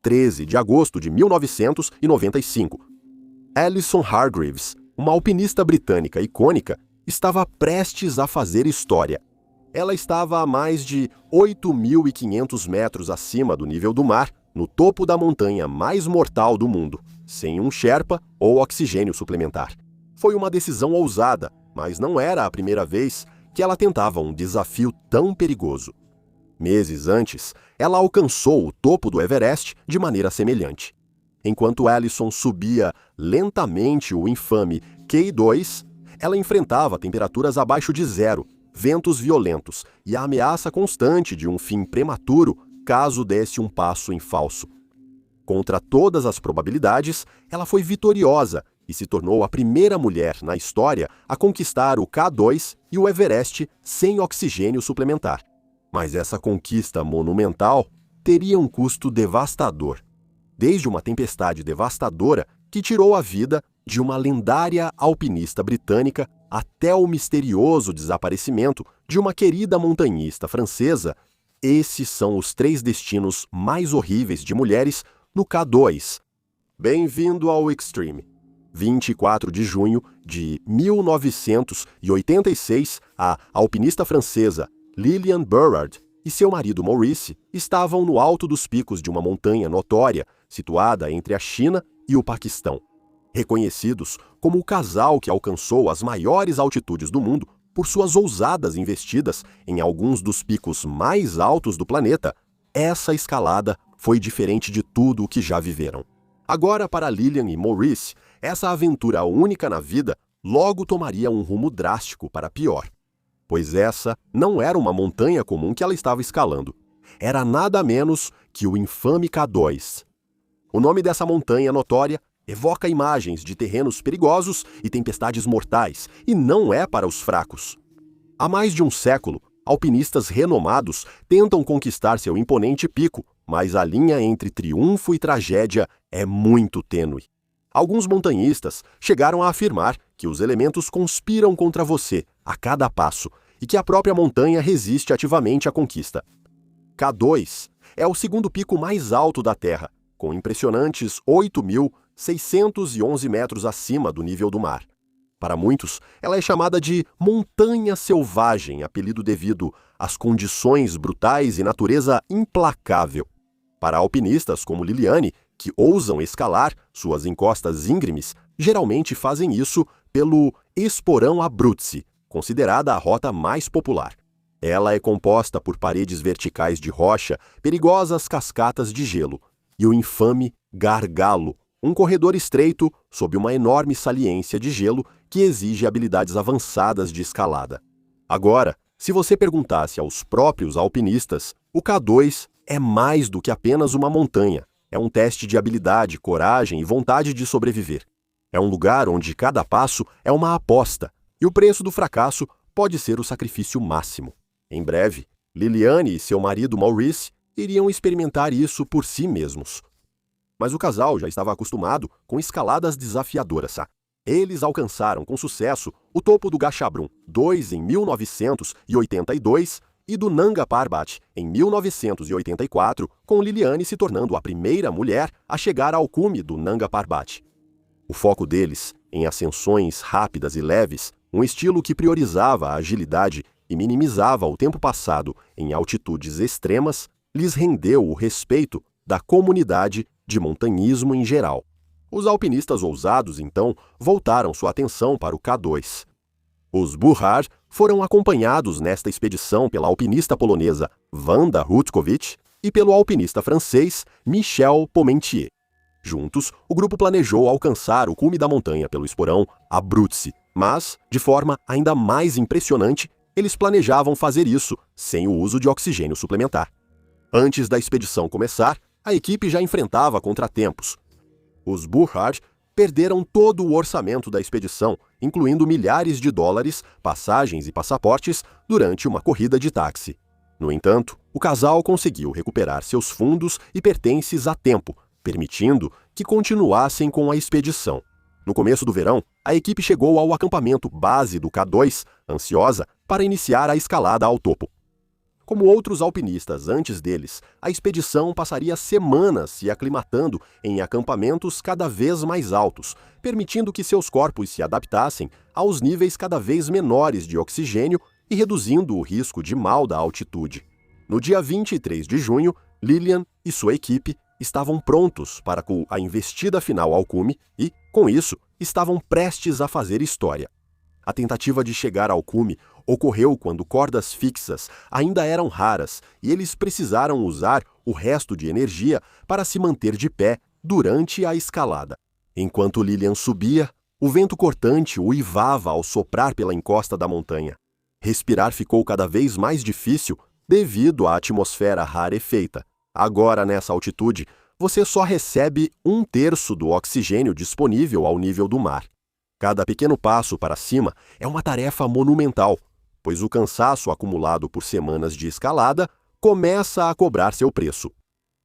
13 de agosto de 1995. Alison Hargreaves, uma alpinista britânica icônica, estava prestes a fazer história. Ela estava a mais de 8.500 metros acima do nível do mar, no topo da montanha mais mortal do mundo, sem um Sherpa ou oxigênio suplementar. Foi uma decisão ousada, mas não era a primeira vez que ela tentava um desafio tão perigoso. Meses antes, ela alcançou o topo do Everest de maneira semelhante. Enquanto Alison subia lentamente o infame K2, ela enfrentava temperaturas abaixo de zero, ventos violentos e a ameaça constante de um fim prematuro caso desse um passo em falso. Contra todas as probabilidades, ela foi vitoriosa e se tornou a primeira mulher na história a conquistar o K2 e o Everest sem oxigênio suplementar. Mas essa conquista monumental teria um custo devastador. Desde uma tempestade devastadora que tirou a vida de uma lendária alpinista britânica até o misterioso desaparecimento de uma querida montanhista francesa, esses são os 3 destinos mais horríveis de mulheres no K2. Bem-vindo ao Extreme. 24 de junho de 1986, a alpinista francesa Lillian Burrard e seu marido Maurice estavam no alto dos picos de uma montanha notória situada entre a China e o Paquistão. Reconhecidos como o casal que alcançou as maiores altitudes do mundo por suas ousadas investidas em alguns dos picos mais altos do planeta, essa escalada foi diferente de tudo o que já viveram. Agora, para Lillian e Maurice, essa aventura única na vida logo tomaria um rumo drástico para pior. Pois essa não era uma montanha comum que ela estava escalando. Era nada menos que o infame K2. O nome dessa montanha notória evoca imagens de terrenos perigosos e tempestades mortais, e não é para os fracos. Há mais de um século, alpinistas renomados tentam conquistar seu imponente pico, mas a linha entre triunfo e tragédia é muito tênue. Alguns montanhistas chegaram a afirmar que os elementos conspiram contra você a cada passo e que a própria montanha resiste ativamente à conquista. K2 é o segundo pico mais alto da Terra, com impressionantes 8.611 metros acima do nível do mar. Para muitos, ela é chamada de Montanha Selvagem, apelido devido às condições brutais e natureza implacável. Para alpinistas como Liliane, que ousam escalar suas encostas íngremes, geralmente fazem isso pelo Esporão Abruzzi, considerada a rota mais popular. Ela é composta por paredes verticais de rocha, perigosas cascatas de gelo, e o infame Gargalo, um corredor estreito sob uma enorme saliência de gelo que exige habilidades avançadas de escalada. Agora, se você perguntasse aos próprios alpinistas, o K2 é mais do que apenas uma montanha. É um teste de habilidade, coragem e vontade de sobreviver. É um lugar onde cada passo é uma aposta, e o preço do fracasso pode ser o sacrifício máximo. Em breve, Liliane e seu marido Maurice iriam experimentar isso por si mesmos. Mas o casal já estava acostumado com escaladas desafiadoras. Eles alcançaram com sucesso o topo do Gasherbrum 2 em 1982 e do Nanga Parbat em 1984, com Liliane se tornando a primeira mulher a chegar ao cume do Nanga Parbat. O foco deles, em ascensões rápidas e leves, um estilo que priorizava a agilidade e minimizava o tempo passado em altitudes extremas, lhes rendeu o respeito da comunidade de montanhismo em geral. Os alpinistas ousados, então, voltaram sua atenção para o K2. Os Burrard foram acompanhados nesta expedição pela alpinista polonesa Wanda Rutkowicz e pelo alpinista francês Michel Pomentier. Juntos, o grupo planejou alcançar o cume da montanha pelo esporão Abruzzi, mas, de forma ainda mais impressionante, eles planejavam fazer isso sem o uso de oxigênio suplementar. Antes da expedição começar, a equipe já enfrentava contratempos. Os Burrard perderam todo o orçamento da expedição, incluindo milhares de dólares, passagens e passaportes, durante uma corrida de táxi. No entanto, o casal conseguiu recuperar seus fundos e pertences a tempo, permitindo que continuassem com a expedição. No começo do verão, a equipe chegou ao acampamento base do K2, ansiosa para iniciar a escalada ao topo. Como outros alpinistas antes deles, a expedição passaria semanas se aclimatando em acampamentos cada vez mais altos, permitindo que seus corpos se adaptassem aos níveis cada vez menores de oxigênio e reduzindo o risco de mal da altitude. No dia 23 de junho, Lillian e sua equipe estavam prontos para a investida final ao cume e, com isso, estavam prestes a fazer história. A tentativa de chegar ao cume ocorreu quando cordas fixas ainda eram raras e eles precisaram usar o resto de energia para se manter de pé durante a escalada. Enquanto Lillian subia, o vento cortante uivava ao soprar pela encosta da montanha. Respirar ficou cada vez mais difícil devido à atmosfera rarefeita. Agora, nessa altitude, você só recebe 1/3 do oxigênio disponível ao nível do mar. Cada pequeno passo para cima é uma tarefa monumental, pois o cansaço acumulado por semanas de escalada começa a cobrar seu preço.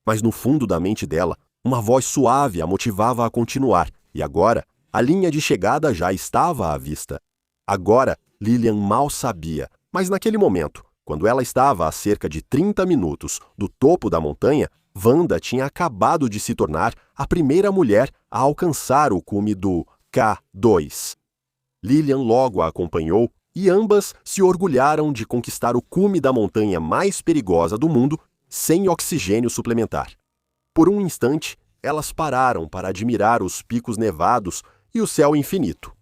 Mas no fundo da mente dela, uma voz suave a motivava a continuar, e agora a linha de chegada já estava à vista. Agora, Lillian mal sabia, mas naquele momento, quando ela estava a cerca de 30 minutos do topo da montanha, Wanda tinha acabado de se tornar a primeira mulher a alcançar o cume do K2. Lillian logo a acompanhou e ambas se orgulharam de conquistar o cume da montanha mais perigosa do mundo sem oxigênio suplementar. Por um instante, elas pararam para admirar os picos nevados e o céu infinito.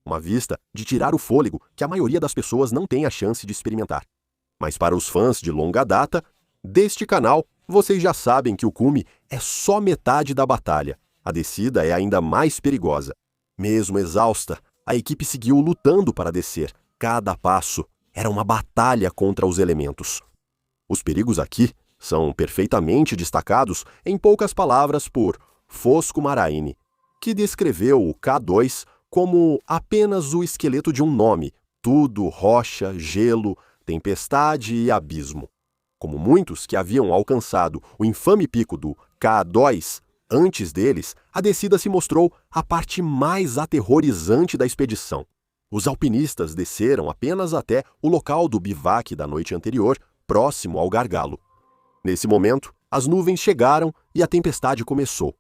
Uma vista de tirar o fôlego que a maioria das pessoas não tem a chance de experimentar. Mas para os fãs de longa data deste canal, vocês já sabem que o cume é só metade da batalha. A descida é ainda mais perigosa. Mesmo exausta, a equipe seguiu lutando para descer. Cada passo era uma batalha contra os elementos. Os perigos aqui são perfeitamente destacados em poucas palavras por Fosco Maraini, que descreveu o K2 como apenas o esqueleto de um nome, tudo rocha, gelo, tempestade e abismo. Como muitos que haviam alcançado o infame pico do K2, antes deles, a descida se mostrou a parte mais aterrorizante da expedição. Os alpinistas desceram apenas até o local do bivac da noite anterior, próximo ao gargalo. Nesse momento, as nuvens chegaram e a tempestade começou.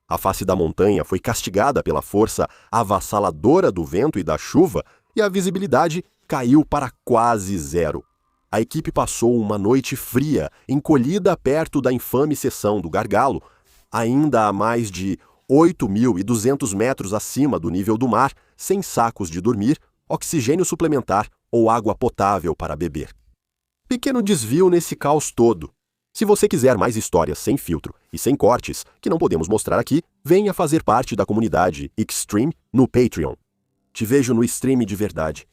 A face da montanha foi castigada pela força avassaladora do vento e da chuva e a visibilidade caiu para quase zero. A equipe passou uma noite fria, encolhida perto da infame seção do gargalo, ainda a mais de 8.200 metros acima do nível do mar, sem sacos de dormir, oxigênio suplementar ou água potável para beber. Pequeno desvio nesse caos todo. Se você quiser mais histórias sem filtro e sem cortes, que não podemos mostrar aqui, venha fazer parte da comunidade Extreme no Patreon. Te vejo no stream de verdade.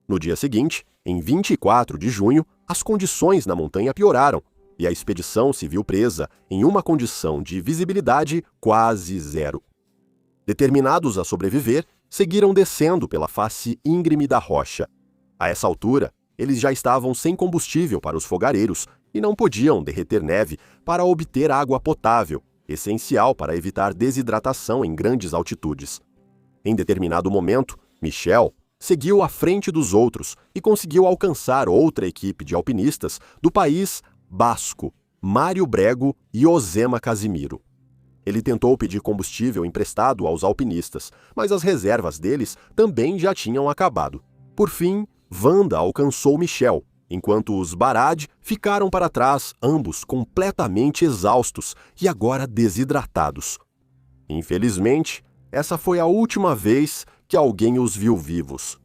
No dia seguinte, em 24 de junho, as condições na montanha pioraram e a expedição se viu presa em uma condição de visibilidade quase zero. Determinados a sobreviver, seguiram descendo pela face íngreme da rocha. A essa altura, eles já estavam sem combustível para os fogareiros e não podiam derreter neve para obter água potável, essencial para evitar desidratação em grandes altitudes. Em determinado momento, Michel seguiu à frente dos outros e conseguiu alcançar outra equipe de alpinistas do país basco, Mário Brego e Osema Casimiro. Ele tentou pedir combustível emprestado aos alpinistas, mas as reservas deles também já tinham acabado. Por fim, Wanda alcançou Michel, enquanto os Barad ficaram para trás, ambos completamente exaustos e agora desidratados. Infelizmente, essa foi a última vez que alguém os viu vivos.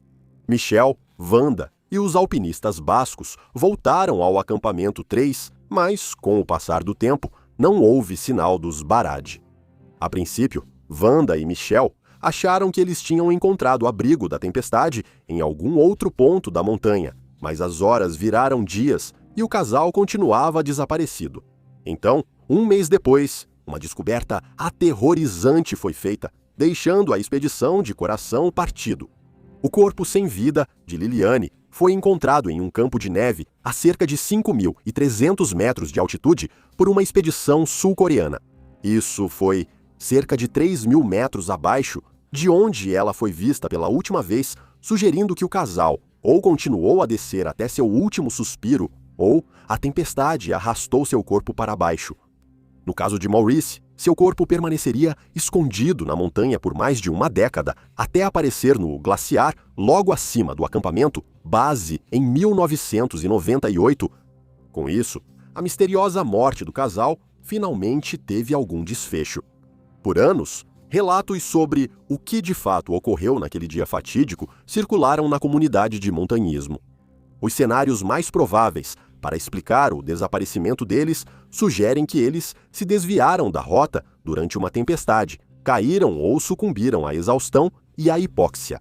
Michel, Wanda e os alpinistas bascos voltaram ao acampamento 3, mas, com o passar do tempo, não houve sinal dos Barad. A princípio, Wanda e Michel acharam que eles tinham encontrado o abrigo da tempestade em algum outro ponto da montanha, mas as horas viraram dias e o casal continuava desaparecido. Então, um mês depois, uma descoberta aterrorizante foi feita, deixando a expedição de coração partido. O corpo sem vida de Liliane foi encontrado em um campo de neve a cerca de 5.300 metros de altitude por uma expedição sul-coreana. Isso foi cerca de 3.000 metros abaixo de onde ela foi vista pela última vez, sugerindo que o casal ou continuou a descer até seu último suspiro, ou a tempestade arrastou seu corpo para baixo. No caso de Maurice, seu corpo permaneceria escondido na montanha por mais de uma década, até aparecer no glaciar logo acima do acampamento base em 1998. Com isso, a misteriosa morte do casal finalmente teve algum desfecho. Por anos, relatos sobre o que de fato ocorreu naquele dia fatídico circularam na comunidade de montanhismo. Os cenários mais prováveis para explicar o desaparecimento deles sugerem que eles se desviaram da rota durante uma tempestade, caíram ou sucumbiram à exaustão e à hipóxia.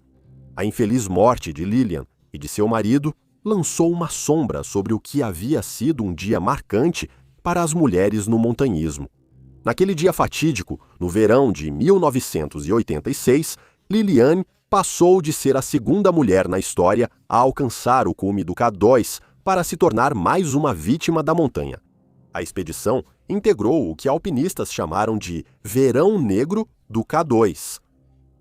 A infeliz morte de Lillian e de seu marido lançou uma sombra sobre o que havia sido um dia marcante para as mulheres no montanhismo. Naquele dia fatídico, no verão de 1986, Liliane passou de ser a segunda mulher na história a alcançar o cume do K2 para se tornar mais uma vítima da montanha. A expedição integrou o que alpinistas chamaram de Verão Negro do K2.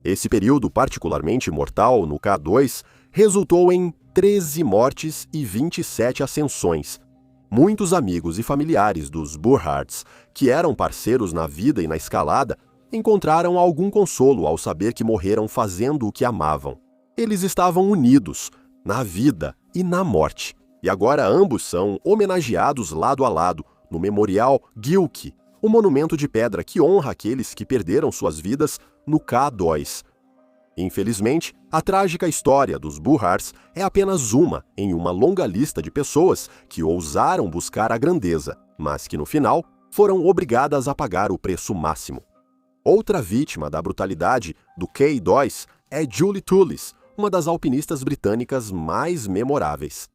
Esse período particularmente mortal no K2 resultou em 13 mortes e 27 ascensões. Muitos amigos e familiares dos Burkhards, que eram parceiros na vida e na escalada, encontraram algum consolo ao saber que morreram fazendo o que amavam. Eles estavam unidos na vida e na morte, e agora ambos são homenageados lado a lado no Memorial Gilkey, o monumento de pedra que honra aqueles que perderam suas vidas no K2. Infelizmente, a trágica história dos Burkhards é apenas uma em uma longa lista de pessoas que ousaram buscar a grandeza, mas que no final foram obrigadas a pagar o preço máximo. Outra vítima da brutalidade do K2 é Julie Tullis, uma das alpinistas britânicas mais memoráveis.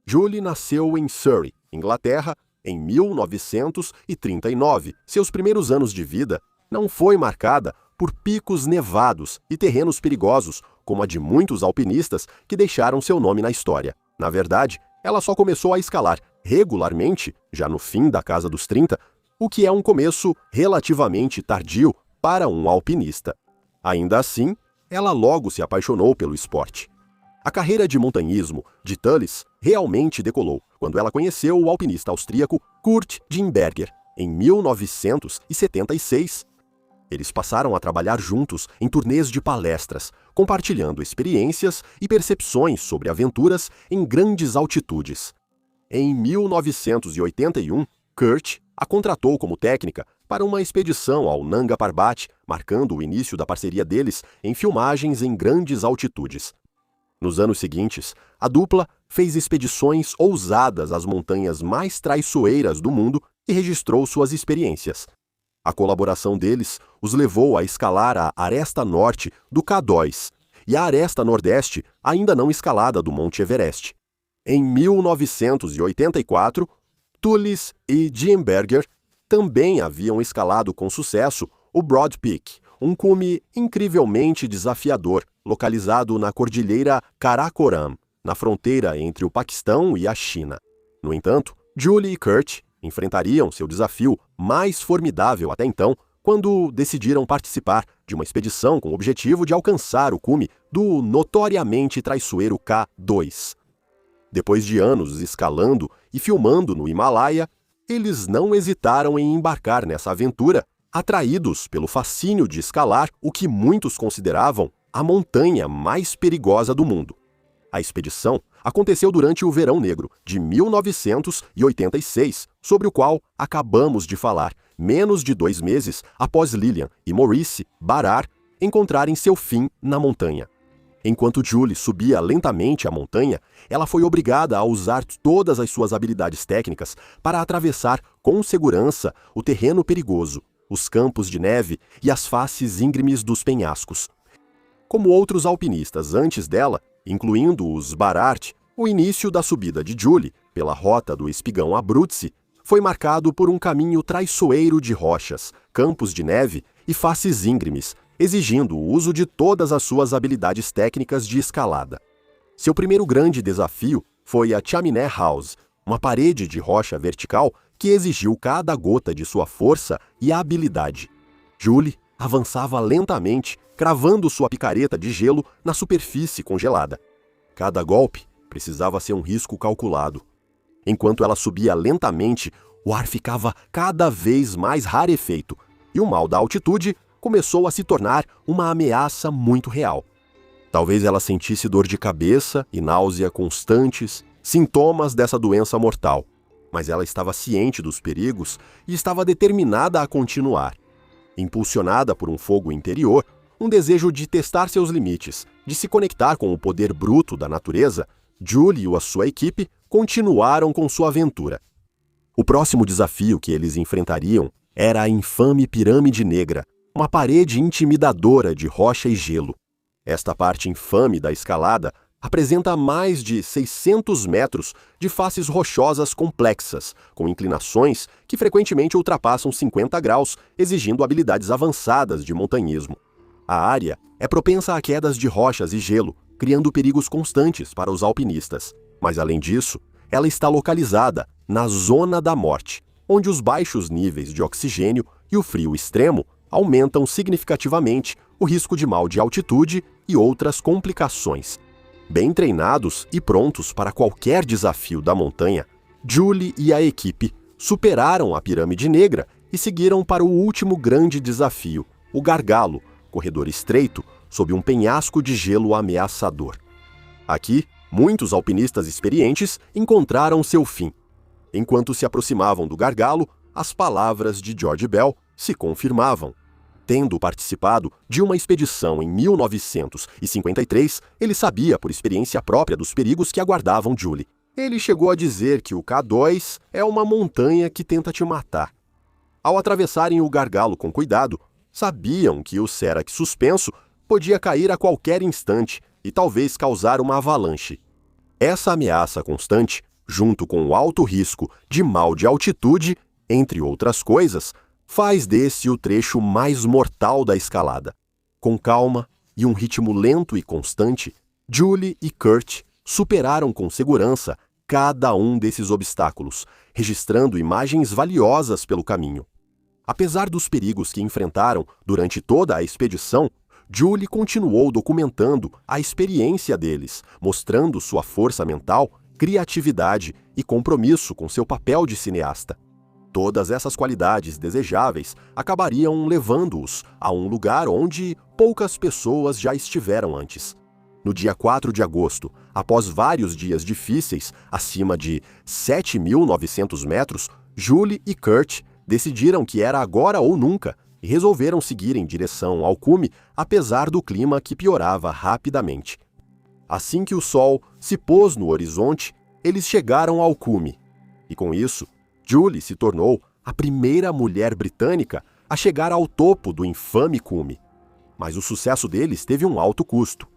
Julie nasceu em Surrey, Inglaterra, em 1939. Seus primeiros anos de vida não foi marcada por picos nevados e terrenos perigosos, como a de muitos alpinistas que deixaram seu nome na história. Na verdade, ela só começou a escalar regularmente, já no fim da casa dos 30, o que é um começo relativamente tardio para um alpinista. Ainda assim, ela logo se apaixonou pelo esporte. A carreira de montanhismo de Tullis realmente decolou quando ela conheceu o alpinista austríaco Kurt Diemberger, em 1976. Eles passaram a trabalhar juntos em turnês de palestras, compartilhando experiências e percepções sobre aventuras em grandes altitudes. Em 1981, Kurt a contratou como técnica para uma expedição ao Nanga Parbat, marcando o início da parceria deles em filmagens em grandes altitudes. Nos anos seguintes, a dupla fez expedições ousadas às montanhas mais traiçoeiras do mundo e registrou suas experiências. A colaboração deles os levou a escalar a aresta norte do K2 e a aresta nordeste ainda não escalada do Monte Everest. Em 1984, Tullis e Diemberger também haviam escalado com sucesso o Broad Peak, um cume incrivelmente desafiador, localizado na Cordilheira Karakoram, na fronteira entre o Paquistão e a China. No entanto, Julie e Kurt enfrentariam seu desafio mais formidável até então, quando decidiram participar de uma expedição com o objetivo de alcançar o cume do notoriamente traiçoeiro K2. Depois de anos escalando e filmando no Himalaia, eles não hesitaram em embarcar nessa aventura, atraídos pelo fascínio de escalar o que muitos consideravam a montanha mais perigosa do mundo. A expedição aconteceu durante o Verão Negro de 1986, sobre o qual acabamos de falar, menos de 2 meses após Lillian e Maurice Barar encontrarem seu fim na montanha. Enquanto Julie subia lentamente a montanha, ela foi obrigada a usar todas as suas habilidades técnicas para atravessar com segurança o terreno perigoso, os campos de neve e as faces íngremes dos penhascos. Como outros alpinistas antes dela, incluindo os Barart, o início da subida de Julie pela rota do Espigão Abruzzi foi marcado por um caminho traiçoeiro de rochas, campos de neve e faces íngremes, exigindo o uso de todas as suas habilidades técnicas de escalada. Seu primeiro grande desafio foi a Chaminé House, uma parede de rocha vertical que exigiu cada gota de sua força e habilidade. Julie avançava lentamente, cravando sua picareta de gelo na superfície congelada. Cada golpe precisava ser um risco calculado. Enquanto ela subia lentamente, o ar ficava cada vez mais rarefeito, e o mal da altitude começou a se tornar uma ameaça muito real. Talvez ela sentisse dor de cabeça e náusea constantes, sintomas dessa doença mortal, mas ela estava ciente dos perigos e estava determinada a continuar. Impulsionada por um fogo interior, um desejo de testar seus limites, de se conectar com o poder bruto da natureza, Julie e a sua equipe continuaram com sua aventura. O próximo desafio que eles enfrentariam era a infame Pirâmide Negra, uma parede intimidadora de rocha e gelo. Esta parte infame da escalada apresenta mais de 600 metros de faces rochosas complexas, com inclinações que frequentemente ultrapassam 50 graus, exigindo habilidades avançadas de montanhismo. A área é propensa a quedas de rochas e gelo, criando perigos constantes para os alpinistas. Mas, além disso, ela está localizada na Zona da Morte, onde os baixos níveis de oxigênio e o frio extremo aumentam significativamente o risco de mal de altitude e outras complicações. Bem treinados e prontos para qualquer desafio da montanha, Julie e a equipe superaram a Pirâmide Negra e seguiram para o último grande desafio, o Gargalo, corredor estreito sob um penhasco de gelo ameaçador. Aqui, muitos alpinistas experientes encontraram seu fim. Enquanto se aproximavam do Gargalo, as palavras de George Bell se confirmavam. Tendo participado de uma expedição em 1953, ele sabia por experiência própria dos perigos que aguardavam Julie. Ele chegou a dizer que o K2 é uma montanha que tenta te matar. Ao atravessarem o Gargalo com cuidado, sabiam que o Serac suspenso podia cair a qualquer instante e talvez causar uma avalanche. Essa ameaça constante, junto com o alto risco de mal de altitude, entre outras coisas, faz desse o trecho mais mortal da escalada. Com calma e um ritmo lento e constante, Julie e Kurt superaram com segurança cada um desses obstáculos, registrando imagens valiosas pelo caminho. Apesar dos perigos que enfrentaram durante toda a expedição, Julie continuou documentando a experiência deles, mostrando sua força mental, criatividade e compromisso com seu papel de cineasta. Todas essas qualidades desejáveis acabariam levando-os a um lugar onde poucas pessoas já estiveram antes. No dia 4 de agosto, após vários dias difíceis, acima de 7.900 metros, Julie e Kurt decidiram que era agora ou nunca e resolveram seguir em direção ao cume, apesar do clima que piorava rapidamente. Assim que o sol se pôs no horizonte, eles chegaram ao cume. E com isso, Julie se tornou a primeira mulher britânica a chegar ao topo do infame cume. Mas o sucesso deles teve um alto custo.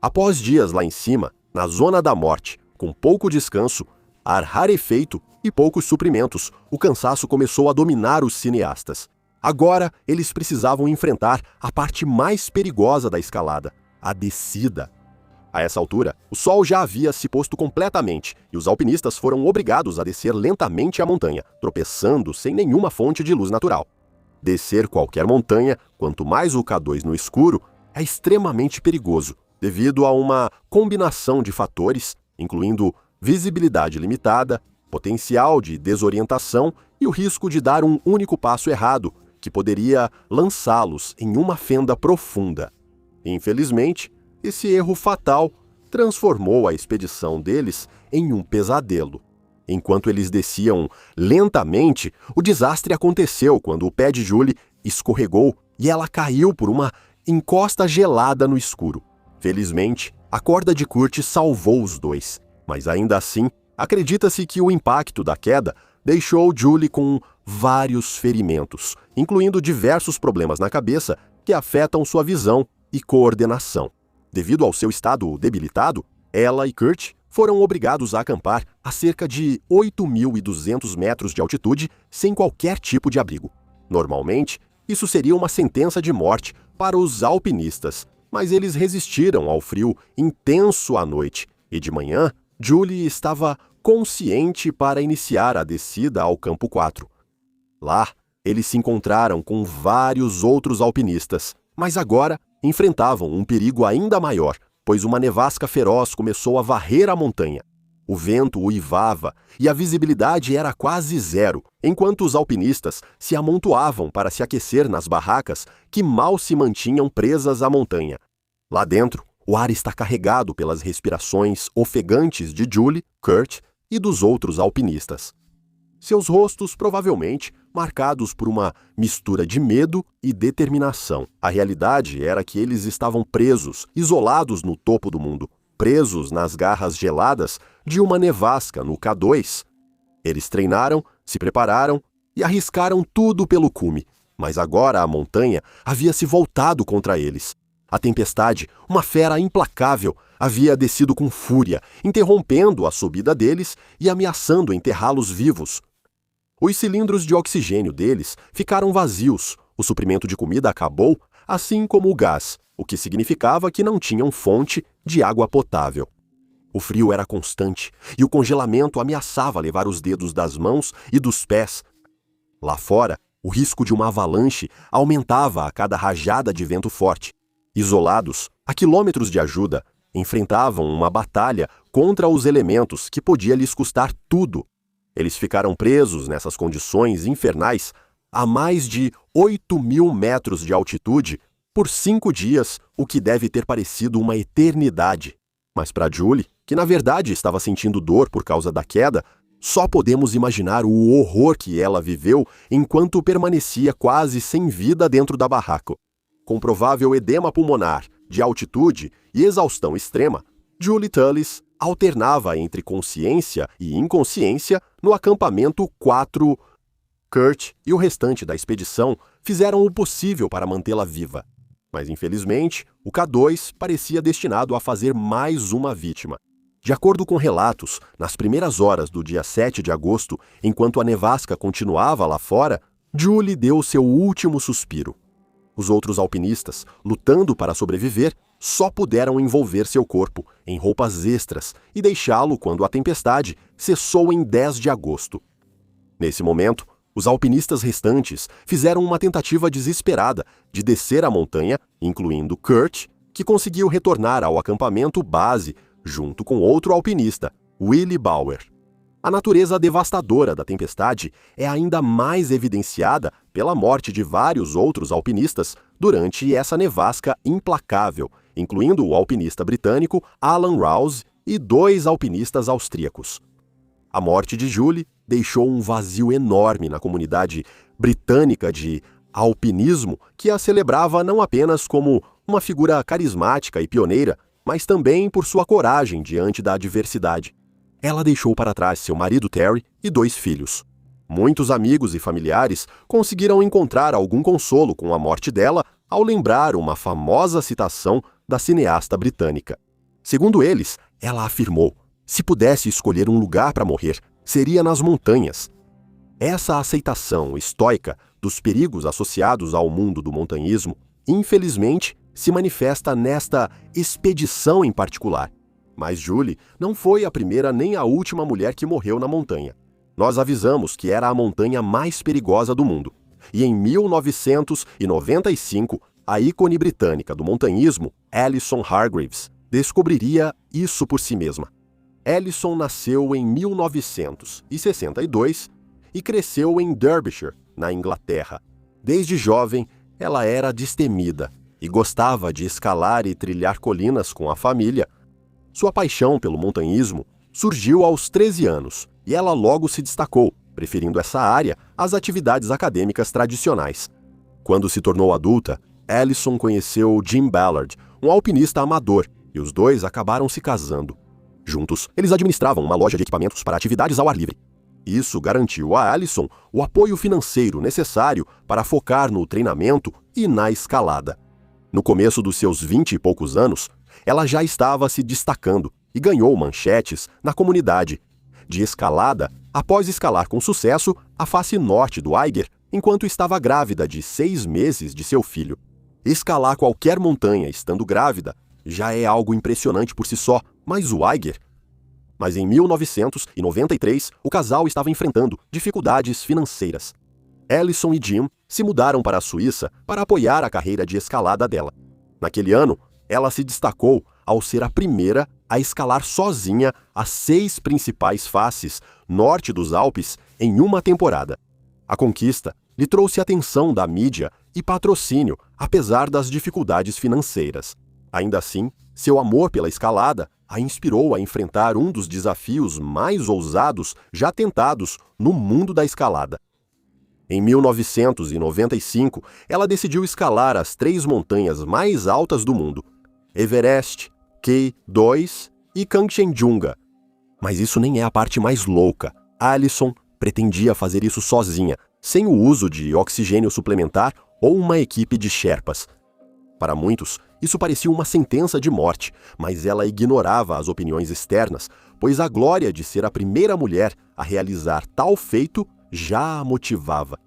Após dias lá em cima, na Zona da Morte, com pouco descanso, ar rarefeito e poucos suprimentos, o cansaço começou a dominar os cineastas. Agora, eles precisavam enfrentar a parte mais perigosa da escalada, a descida. A essa altura, o sol já havia se posto completamente e os alpinistas foram obrigados a descer lentamente a montanha, tropeçando sem nenhuma fonte de luz natural. Descer qualquer montanha, quanto mais o K2 no escuro, é extremamente perigoso, devido a uma combinação de fatores, incluindo visibilidade limitada, potencial de desorientação e o risco de dar um único passo errado, que poderia lançá-los em uma fenda profunda. Infelizmente, esse erro fatal transformou a expedição deles em um pesadelo. Enquanto eles desciam lentamente, o desastre aconteceu quando o pé de Julie escorregou e ela caiu por uma encosta gelada no escuro. Felizmente, a corda de Kurt salvou os dois, mas ainda assim, acredita-se que o impacto da queda deixou Julie com vários ferimentos, incluindo diversos problemas na cabeça que afetam sua visão e coordenação. Devido ao seu estado debilitado, ela e Kurt foram obrigados a acampar a cerca de 8.200 metros de altitude sem qualquer tipo de abrigo. Normalmente, isso seria uma sentença de morte para os alpinistas, mas eles resistiram ao frio intenso à noite e de manhã, Julie estava consciente para iniciar a descida ao Campo 4. Lá, eles se encontraram com vários outros alpinistas, mas agora enfrentavam um perigo ainda maior, pois uma nevasca feroz começou a varrer a montanha. O vento uivava e a visibilidade era quase zero, enquanto os alpinistas se amontoavam para se aquecer nas barracas que mal se mantinham presas à montanha. Lá dentro, o ar está carregado pelas respirações ofegantes de Julie, Kurt e dos outros alpinistas. Seus rostos, provavelmente, marcados por uma mistura de medo e determinação. A realidade era que eles estavam presos, isolados no topo do mundo, presos nas garras geladas de uma nevasca no K2. Eles treinaram, se prepararam e arriscaram tudo pelo cume, mas agora a montanha havia se voltado contra eles. A tempestade, uma fera implacável, havia descido com fúria, interrompendo a subida deles e ameaçando enterrá-los vivos. Os cilindros de oxigênio deles ficaram vazios, o suprimento de comida acabou, assim como o gás, o que significava que não tinham fonte de água potável. O frio era constante e o congelamento ameaçava levar os dedos das mãos e dos pés. Lá fora, o risco de uma avalanche aumentava a cada rajada de vento forte. Isolados, a quilômetros de ajuda, enfrentavam uma batalha contra os elementos que podia lhes custar tudo. Eles ficaram presos nessas condições infernais a mais de 8.000 metros de altitude por 5 dias, o que deve ter parecido uma eternidade. Mas para Julie, que na verdade estava sentindo dor por causa da queda, só podemos imaginar o horror que ela viveu enquanto permanecia quase sem vida dentro da barraca. Com provável edema pulmonar, de altitude e exaustão extrema, Julie Tullis alternava entre consciência e inconsciência no acampamento 4. Kurt e o restante da expedição fizeram o possível para mantê-la viva. Mas, infelizmente, o K2 parecia destinado a fazer mais uma vítima. De acordo com relatos, nas primeiras horas do dia 7 de agosto, enquanto a nevasca continuava lá fora, Julie deu seu último suspiro. Os outros alpinistas, lutando para sobreviver, só puderam envolver seu corpo em roupas extras e deixá-lo quando a tempestade cessou em 10 de agosto. Nesse momento, os alpinistas restantes fizeram uma tentativa desesperada de descer a montanha, incluindo Kurt, que conseguiu retornar ao acampamento base junto com outro alpinista, Willie Bauer. A natureza devastadora da tempestade é ainda mais evidenciada pela morte de vários outros alpinistas durante essa nevasca implacável, incluindo o alpinista britânico Alan Rouse e 2 alpinistas austríacos. A morte de Julie deixou um vazio enorme na comunidade britânica de alpinismo, que a celebrava não apenas como uma figura carismática e pioneira, mas também por sua coragem diante da adversidade. Ela deixou para trás seu marido Terry e 2 filhos. Muitos amigos e familiares conseguiram encontrar algum consolo com a morte dela ao lembrar uma famosa citação da cineasta britânica. Segundo eles, ela afirmou: se pudesse escolher um lugar para morrer, seria nas montanhas. Essa aceitação estoica dos perigos associados ao mundo do montanhismo, infelizmente, se manifesta nesta expedição em particular. Mas Julie não foi a primeira nem a última mulher que morreu na montanha. Nós avisamos que era a montanha mais perigosa do mundo. E em 1995, a ícone britânica do montanhismo, Alison Hargreaves, descobriria isso por si mesma. Alison nasceu em 1962 e cresceu em Derbyshire, na Inglaterra. Desde jovem, ela era destemida e gostava de escalar e trilhar colinas com a família. Sua paixão pelo montanhismo surgiu aos 13 anos e ela logo se destacou, preferindo essa área às atividades acadêmicas tradicionais. Quando se tornou adulta, Alison conheceu Jim Ballard, um alpinista amador, e os dois acabaram se casando. Juntos, eles administravam uma loja de equipamentos para atividades ao ar livre. Isso garantiu a Alison o apoio financeiro necessário para focar no treinamento e na escalada. No começo dos seus 20 e poucos anos, ela já estava se destacando e ganhou manchetes na comunidade de escalada após escalar com sucesso a face norte do Eiger enquanto estava grávida de 6 meses de seu filho. Escalar qualquer montanha estando grávida já é algo impressionante por si só, mas o Eiger... Mas em 1993, o casal estava enfrentando dificuldades financeiras. Alison e Jim se mudaram para a Suíça para apoiar a carreira de escalada dela. Naquele ano, ela se destacou ao ser a primeira a escalar sozinha as 6 principais faces norte dos Alpes em uma temporada. A conquista lhe trouxe atenção da mídia e patrocínio, apesar das dificuldades financeiras. Ainda assim, seu amor pela escalada a inspirou a enfrentar um dos desafios mais ousados já tentados no mundo da escalada. Em 1995, ela decidiu escalar as 3 montanhas mais altas do mundo, Everest, K2 e Kanchenjunga. Mas isso nem é a parte mais louca. Alison pretendia fazer isso sozinha, sem o uso de oxigênio suplementar ou uma equipe de sherpas. Para muitos, isso parecia uma sentença de morte, mas ela ignorava as opiniões externas, pois a glória de ser a primeira mulher a realizar tal feito já a motivava.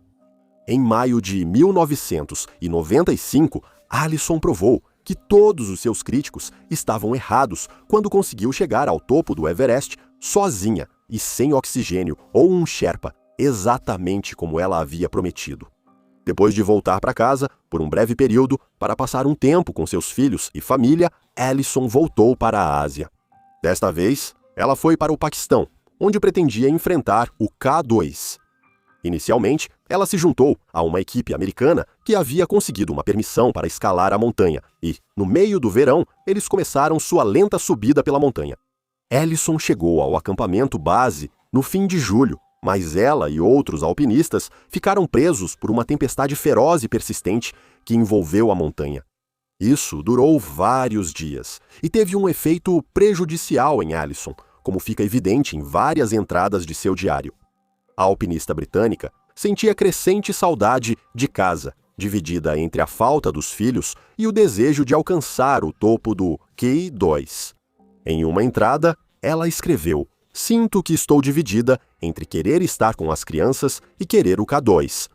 Em maio de 1995, Alison provou que todos os seus críticos estavam errados quando conseguiu chegar ao topo do Everest sozinha e sem oxigênio ou um sherpa, exatamente como ela havia prometido. Depois de voltar para casa, por um breve período, para passar um tempo com seus filhos e família, Alison voltou para a Ásia. Desta vez, ela foi para o Paquistão, onde pretendia enfrentar o K2. Inicialmente, ela se juntou a uma equipe americana que havia conseguido uma permissão para escalar a montanha e, no meio do verão, eles começaram sua lenta subida pela montanha. Alison chegou ao acampamento base no fim de julho, mas ela e outros alpinistas ficaram presos por uma tempestade feroz e persistente que envolveu a montanha. Isso durou vários dias e teve um efeito prejudicial em Alison, como fica evidente em várias entradas de seu diário. A alpinista britânica sentia crescente saudade de casa, dividida entre a falta dos filhos e o desejo de alcançar o topo do K2. Em uma entrada, ela escreveu: "Sinto que estou dividida entre querer estar com as crianças e querer o K2."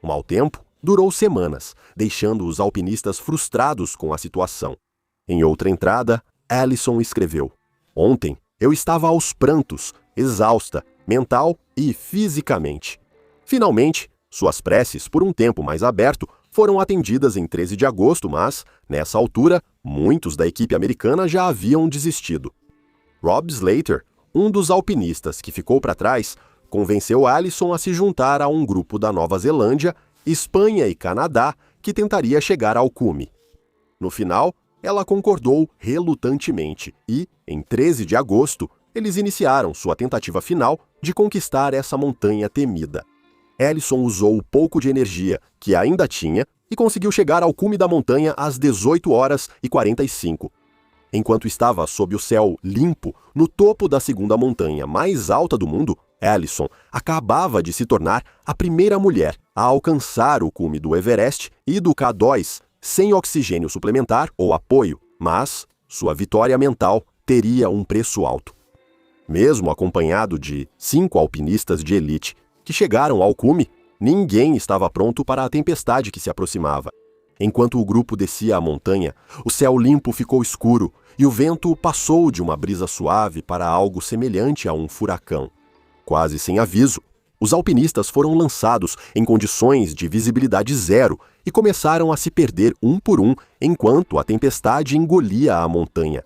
O mau tempo durou semanas, deixando os alpinistas frustrados com a situação. Em outra entrada, Alison escreveu: "Ontem eu estava aos prantos, exausta, mental e fisicamente." Finalmente, suas preces, por um tempo mais aberto, foram atendidas em 13 de agosto, mas, nessa altura, muitos da equipe americana já haviam desistido. Rob Slater, um dos alpinistas que ficou para trás, convenceu Alison a se juntar a um grupo da Nova Zelândia, Espanha e Canadá que tentaria chegar ao cume. No final, ela concordou relutantemente e, em 13 de agosto, eles iniciaram sua tentativa final de conquistar essa montanha temida. Alison usou o pouco de energia que ainda tinha e conseguiu chegar ao cume da montanha às 18h45. Enquanto estava sob o céu limpo, no topo da segunda montanha mais alta do mundo, Alison acabava de se tornar a primeira mulher a alcançar o cume do Everest e do K2 sem oxigênio suplementar ou apoio, mas sua vitória mental teria um preço alto. Mesmo acompanhado de 5 alpinistas de elite que chegaram ao cume, ninguém estava pronto para a tempestade que se aproximava. Enquanto o grupo descia a montanha, o céu limpo ficou escuro e o vento passou de uma brisa suave para algo semelhante a um furacão. Quase sem aviso, os alpinistas foram lançados em condições de visibilidade zero e começaram a se perder um por um enquanto a tempestade engolia a montanha.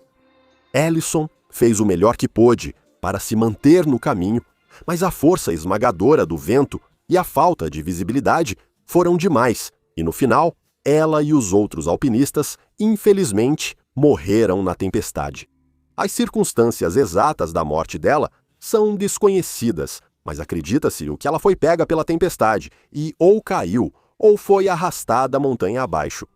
Alison fez o melhor que pôde para se manter no caminho, mas a força esmagadora do vento e a falta de visibilidade foram demais e, no final, ela e os outros alpinistas, infelizmente, morreram na tempestade. As circunstâncias exatas da morte dela são desconhecidas, mas acredita-se que ela foi pega pela tempestade e ou caiu ou foi arrastada montanha abaixo.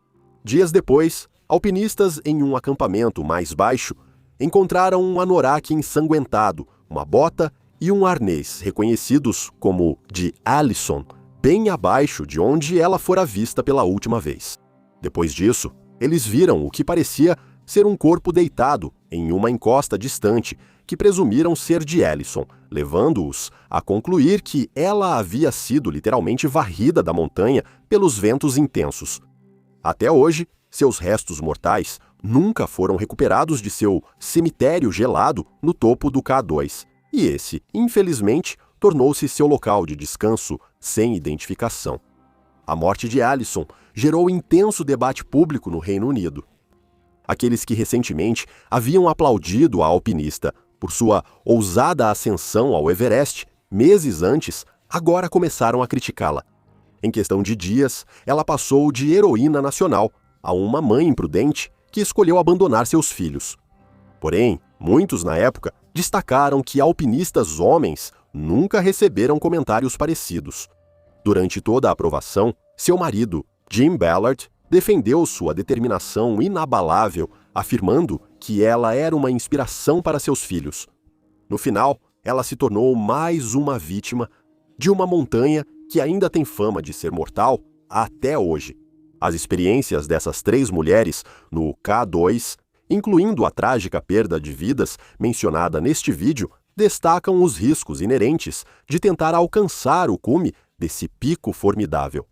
Dias depois, alpinistas em um acampamento mais baixo encontraram um anorak ensanguentado, uma bota e um arnês reconhecidos como de Alison, bem abaixo de onde ela fora vista pela última vez. Depois disso, eles viram o que parecia ser um corpo deitado em uma encosta distante, que presumiram ser de Alison, levando-os a concluir que ela havia sido literalmente varrida da montanha pelos ventos intensos. Até hoje, seus restos mortais nunca foram recuperados de seu cemitério gelado no topo do K2, e esse, infelizmente, tornou-se seu local de descanso sem identificação. A morte de Alison gerou intenso debate público no Reino Unido. Aqueles que recentemente haviam aplaudido a alpinista por sua ousada ascensão ao Everest meses antes, agora começaram a criticá-la. Em questão de dias, ela passou de heroína nacional a uma mãe imprudente que escolheu abandonar seus filhos. Porém, muitos na época destacaram que alpinistas homens nunca receberam comentários parecidos. Durante toda a aprovação, seu marido, Jim Ballard, defendeu sua determinação inabalável, afirmando que ela era uma inspiração para seus filhos. No final, ela se tornou mais uma vítima de uma montanha que ainda tem fama de ser mortal até hoje. As experiências dessas 3 mulheres no K2, incluindo a trágica perda de vidas mencionada neste vídeo, destacam os riscos inerentes de tentar alcançar o cume desse pico formidável.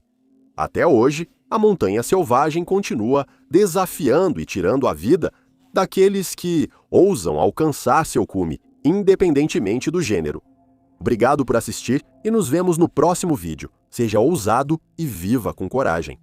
Até hoje, a montanha selvagem continua desafiando e tirando a vida daqueles que ousam alcançar seu cume, independentemente do gênero. Obrigado por assistir e nos vemos no próximo vídeo. Seja ousado e viva com coragem.